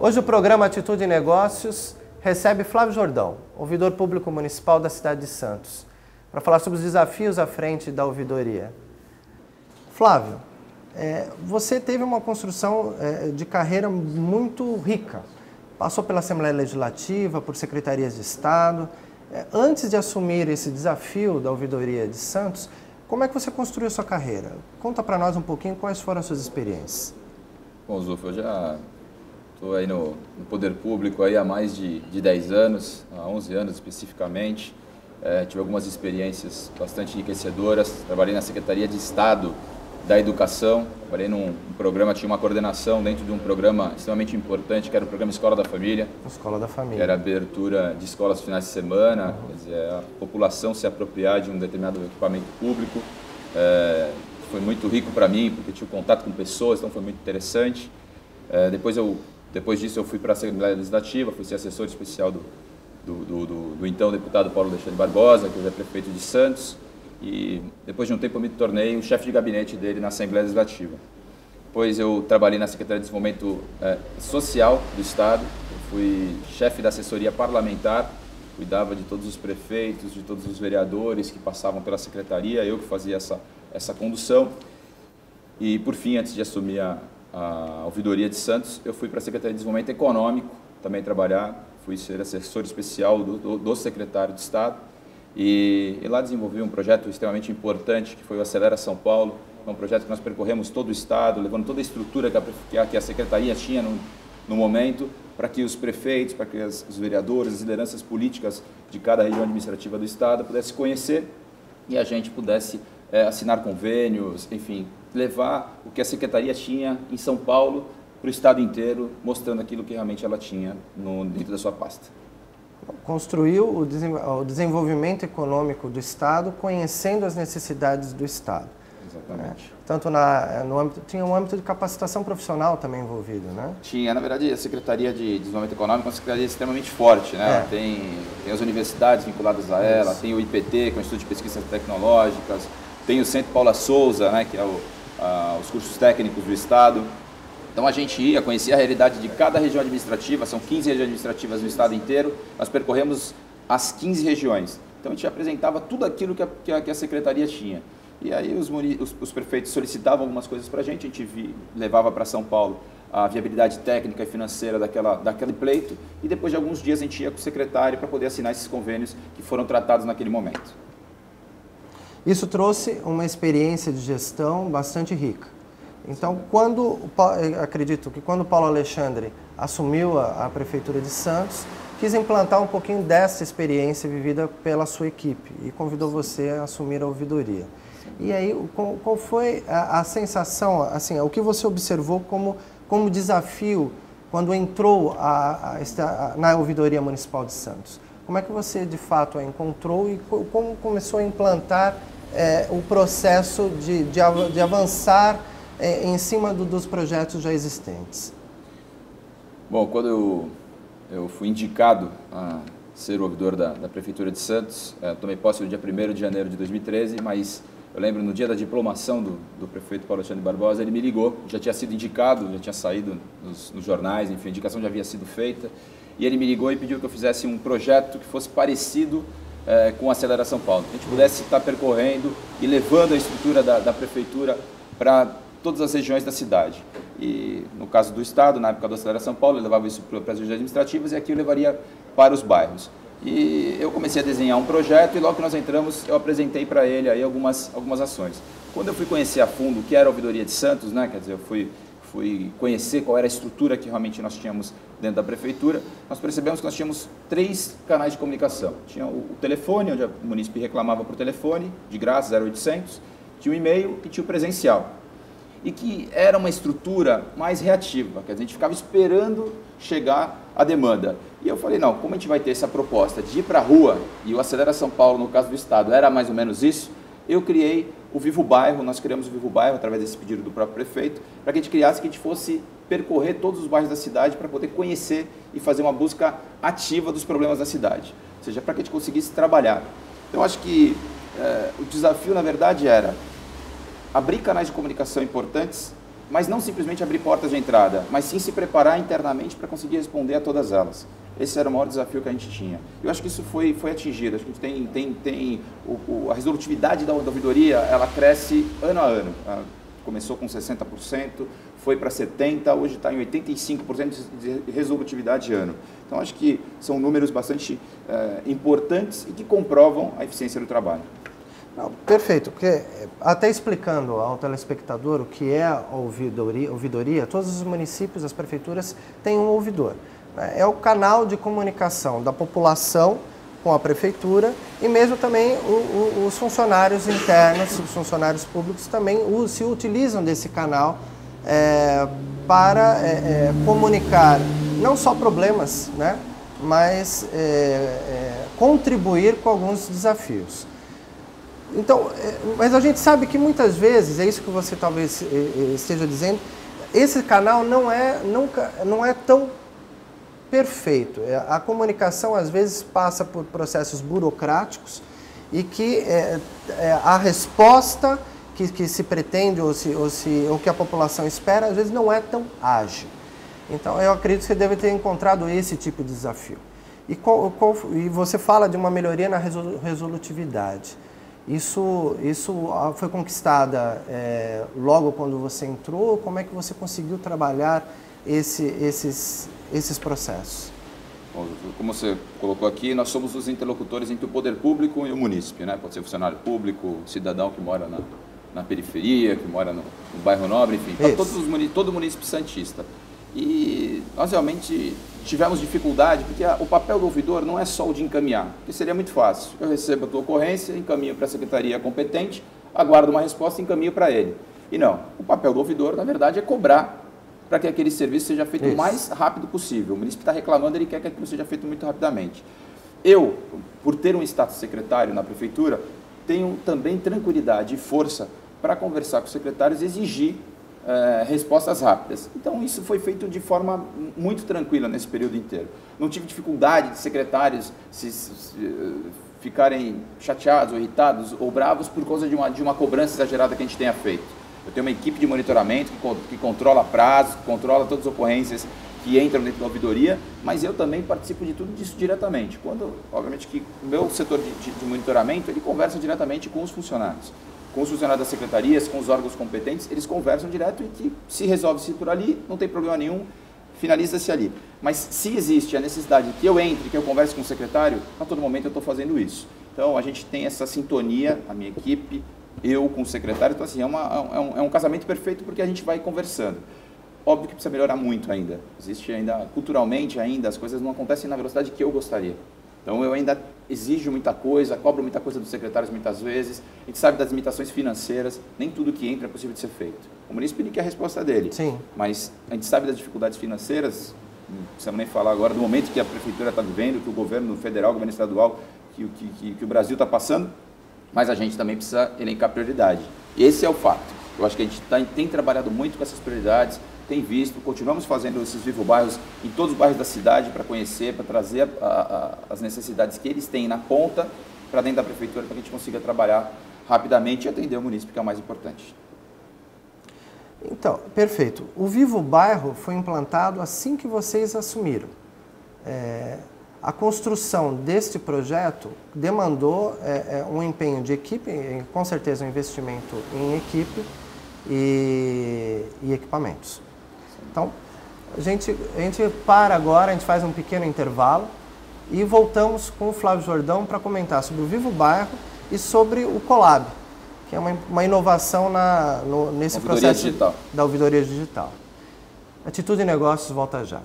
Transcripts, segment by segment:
Hoje o programa Atitude e Negócios recebe Flávio Jordão, ouvidor público municipal da cidade de Santos, para falar sobre os desafios à frente da ouvidoria. Flávio, você teve uma construção de carreira muito rica. Passou pela Assembleia Legislativa, por secretarias de Estado. Antes de assumir esse desafio da ouvidoria de Santos, como é que você construiu sua carreira? Conta para nós um pouquinho quais foram as suas experiências. Bom, Zufo, eu já estou aí no poder público aí há mais de 10 anos, há 11 anos especificamente. Tive algumas experiências bastante enriquecedoras. Trabalhei na Secretaria de Estado da Educação, trabalhei num programa, tinha uma coordenação dentro de um programa extremamente importante, que era o programa Escola da Família. Escola da Família. Que era a abertura de escolas nos finais de semana, quer dizer, a população se apropriar de um determinado equipamento público. Foi muito rico para mim, porque tive contato com pessoas, então foi muito interessante. Depois disso eu fui para a Assembleia Legislativa, fui ser assessor especial do então deputado Paulo Alexandre Barbosa, que hoje é prefeito de Santos. E depois de um tempo eu me tornei o chefe de gabinete dele na Assembleia Legislativa. Depois eu trabalhei na Secretaria de Desenvolvimento Social do Estado, eu fui chefe da assessoria parlamentar, cuidava de todos os prefeitos, de todos os vereadores que passavam pela secretaria, eu que fazia essa condução. E por fim, antes de assumir a ouvidoria de Santos, eu fui para a Secretaria de Desenvolvimento Econômico também trabalhar, fui ser assessor especial do secretário de Estado. E lá desenvolvi um projeto extremamente importante, que foi o Acelera São Paulo. É um projeto que nós percorremos todo o Estado, levando toda a estrutura que a Secretaria tinha no momento, para que os prefeitos, para que os vereadores, as lideranças políticas de cada região administrativa do Estado pudessem conhecer e a gente pudesse assinar convênios, enfim, levar o que a Secretaria tinha em São Paulo para o Estado inteiro, mostrando aquilo que realmente ela tinha dentro da sua pasta. Construiu o desenvolvimento econômico do Estado, conhecendo as necessidades do Estado. Exatamente. Tanto tinha um âmbito de capacitação profissional também envolvido, né? Tinha, na verdade, a Secretaria de Desenvolvimento Econômico é uma secretaria extremamente forte, né? Tem as universidades vinculadas a ela, tem o IPT, que é o Instituto de Pesquisas Tecnológicas, tem o Centro Paula Souza, né, que é os cursos técnicos do Estado. Então a gente conhecia a realidade de cada região administrativa, são 15 regiões administrativas no Estado inteiro, nós percorremos as 15 regiões. Então a gente apresentava tudo aquilo que a Secretaria tinha. E aí os prefeitos solicitavam algumas coisas para a gente levava para São Paulo a viabilidade técnica e financeira daquele pleito, e depois de alguns dias a gente ia com o secretário para poder assinar esses convênios que foram tratados naquele momento. Isso trouxe uma experiência de gestão bastante rica. Então, acredito que quando o Paulo Alexandre assumiu a Prefeitura de Santos, quis implantar um pouquinho dessa experiência vivida pela sua equipe e convidou você a assumir a ouvidoria. E aí, qual foi a sensação, assim, o que você observou como desafio quando entrou na Ouvidoria Municipal de Santos? Como é que você, de fato, a encontrou e como começou a implantar o processo de avançar em cima dos projetos já existentes? Bom, quando eu fui indicado a ser o ouvidor da Prefeitura de Santos, tomei posse no dia 1º de janeiro de 2013, mas eu lembro no dia da diplomação do prefeito Paulo Alexandre Barbosa, ele me ligou, já tinha sido indicado, já tinha saído nos jornais, enfim, a indicação já havia sido feita, e ele me ligou e pediu que eu fizesse um projeto que fosse parecido com a Acelera São Paulo, que a gente pudesse estar percorrendo e levando a estrutura da Prefeitura para todas as regiões da cidade. E no caso do Estado, na época do Acelera São Paulo, eu levava isso para as regiões administrativas e aqui eu levaria para os bairros. E eu comecei a desenhar um projeto e logo que nós entramos, eu apresentei para ele aí algumas ações. Quando eu fui conhecer a fundo o que era a Ouvidoria de Santos, né, quer dizer, eu fui conhecer qual era a estrutura que realmente nós tínhamos dentro da Prefeitura, nós percebemos que nós tínhamos 3 canais de comunicação. Tinha o telefone, onde o munícipe reclamava por telefone, de graça, 0800, tinha o e-mail e tinha o presencial. E que era uma estrutura mais reativa, quer dizer, a gente ficava esperando chegar a demanda. E eu falei, não, como a gente vai ter essa proposta de ir para a rua, e o Acelera São Paulo, no caso do Estado, era mais ou menos isso, eu criei o Vivo Bairro, nós criamos o Vivo Bairro através desse pedido do próprio prefeito, para que a gente criasse, que a gente fosse percorrer todos os bairros da cidade para poder conhecer e fazer uma busca ativa dos problemas da cidade, ou seja, para que a gente conseguisse trabalhar. Então, acho que o desafio, na verdade, era abrir canais de comunicação importantes mas não simplesmente abrir portas de entrada, mas sim se preparar internamente para conseguir responder a todas elas. Esse era o maior desafio que a gente tinha. Eu acho que isso foi atingido. Acho que a gente tem a resolutividade da ouvidoria, ela cresce ano a ano. Começou com 60%, foi para 70%, hoje está em 85% de resolutividade ano. Então, acho que são números bastante importantes e que comprovam a eficiência do trabalho. Não, perfeito, porque até explicando ao telespectador o que é a ouvidoria, todos os municípios, as prefeituras têm um ouvidor. É o canal de comunicação da população com a prefeitura e mesmo também os funcionários internos, os funcionários públicos também se utilizam desse canal para comunicar não só problemas, né, mas contribuir com alguns desafios. Então, mas a gente sabe que muitas vezes, é isso que você talvez esteja dizendo, esse canal não é tão perfeito. A comunicação às vezes passa por processos burocráticos e que a resposta que se pretende ou que a população espera às vezes não é tão ágil. Então eu acredito que você deve ter encontrado esse tipo de desafio. E você fala de uma melhoria na resolutividade. Isso foi conquistada logo quando você entrou? Como é que você conseguiu trabalhar esses processos? Bom, como você colocou aqui, nós somos os interlocutores entre o poder público e o munícipe, né? Pode ser funcionário público, cidadão que mora na periferia, que mora no bairro nobre, enfim, todo munícipe santista. E nós realmente tivemos dificuldade, porque o papel do ouvidor não é só o de encaminhar, porque seria muito fácil. Eu recebo a tua ocorrência, encaminho para a secretaria competente, aguardo uma resposta e encaminho para ele. E não, o papel do ouvidor, na verdade, é cobrar para que aquele serviço seja feito o mais rápido possível. O município está reclamando, ele quer que aquilo seja feito muito rapidamente. Eu, por ter um status secretário na prefeitura, tenho também tranquilidade e força para conversar com os secretários e exigir respostas rápidas. Então, isso foi feito de forma muito tranquila nesse período inteiro. Não tive dificuldade de secretários ficarem chateados, ou irritados ou bravos por causa de uma cobrança exagerada que a gente tenha feito. Eu tenho uma equipe de monitoramento que controla prazos, que controla todas as ocorrências que entram dentro da ouvidoria, mas eu também participo de tudo disso diretamente. Quando, obviamente, que o meu setor de monitoramento, ele conversa diretamente com os funcionários das secretarias, com os órgãos competentes, eles conversam direto e que se resolve-se por ali, não tem problema nenhum, finaliza-se ali. Mas se existe a necessidade que eu entre, que eu converse com o secretário, a todo momento eu estou fazendo isso. Então, a gente tem essa sintonia, a minha equipe, eu com o secretário, então assim, é um casamento perfeito porque a gente vai conversando. Óbvio que precisa melhorar muito ainda. Existe ainda, culturalmente ainda, as coisas não acontecem na velocidade que eu gostaria. Então eu ainda exijo muita coisa, cobro muita coisa dos secretários muitas vezes, a gente sabe das limitações financeiras, nem tudo que entra é possível de ser feito. O município quer a resposta dele, sim, mas a gente sabe das dificuldades financeiras, não precisamos nem falar agora do momento que a prefeitura está vivendo, que o governo federal, o governo estadual, que o Brasil está passando, mas a gente também precisa elencar prioridade. E esse é o fato. Eu acho que a gente tem trabalhado muito com essas prioridades, tem visto, continuamos fazendo esses Vivo Bairros em todos os bairros da cidade para conhecer, para trazer as necessidades que eles têm na ponta para dentro da prefeitura, para que a gente consiga trabalhar rapidamente e atender o município, que é o mais importante. Então, perfeito. O Vivo Bairro foi implantado assim que vocês assumiram. A construção deste projeto demandou um empenho de equipe, com certeza um investimento em equipe e equipamentos. Então, a gente para agora, a gente faz um pequeno intervalo e voltamos com o Flávio Jordão para comentar sobre o Vivo Bairro e sobre o Colab, que é uma inovação nesse processo digital. Da ouvidoria digital. Atitude e Negócios volta já.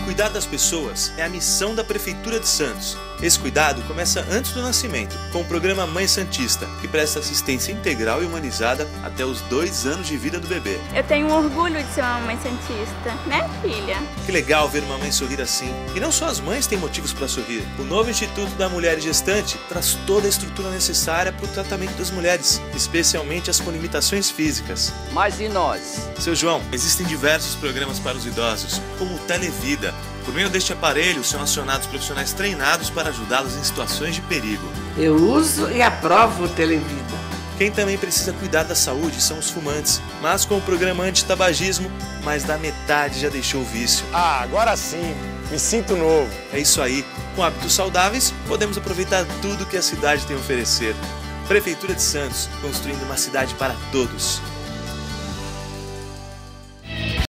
Cuidar das pessoas é a missão da Prefeitura de Santos. Esse cuidado começa antes do nascimento, com o programa Mãe Santista, que presta assistência integral e humanizada até os 2 anos de vida do bebê. Eu tenho orgulho de ser uma mãe santista, né, filha? Que legal ver uma mãe sorrir assim. E não só as mães têm motivos para sorrir. O novo Instituto da Mulher Gestante traz toda a estrutura necessária para o tratamento das mulheres, especialmente as com limitações físicas. Mas e nós? Seu João, existem diversos programas para os idosos, como o Televida, Por meio deste aparelho, são acionados profissionais treinados para ajudá-los em situações de perigo. Eu uso e aprovo o Televida. Quem também precisa cuidar da saúde são os fumantes, mas com o programa anti-tabagismo, mais da metade já deixou o vício. Ah, agora sim, me sinto novo. É isso aí, com hábitos saudáveis, podemos aproveitar tudo que a cidade tem a oferecer. Prefeitura de Santos, construindo uma cidade para todos.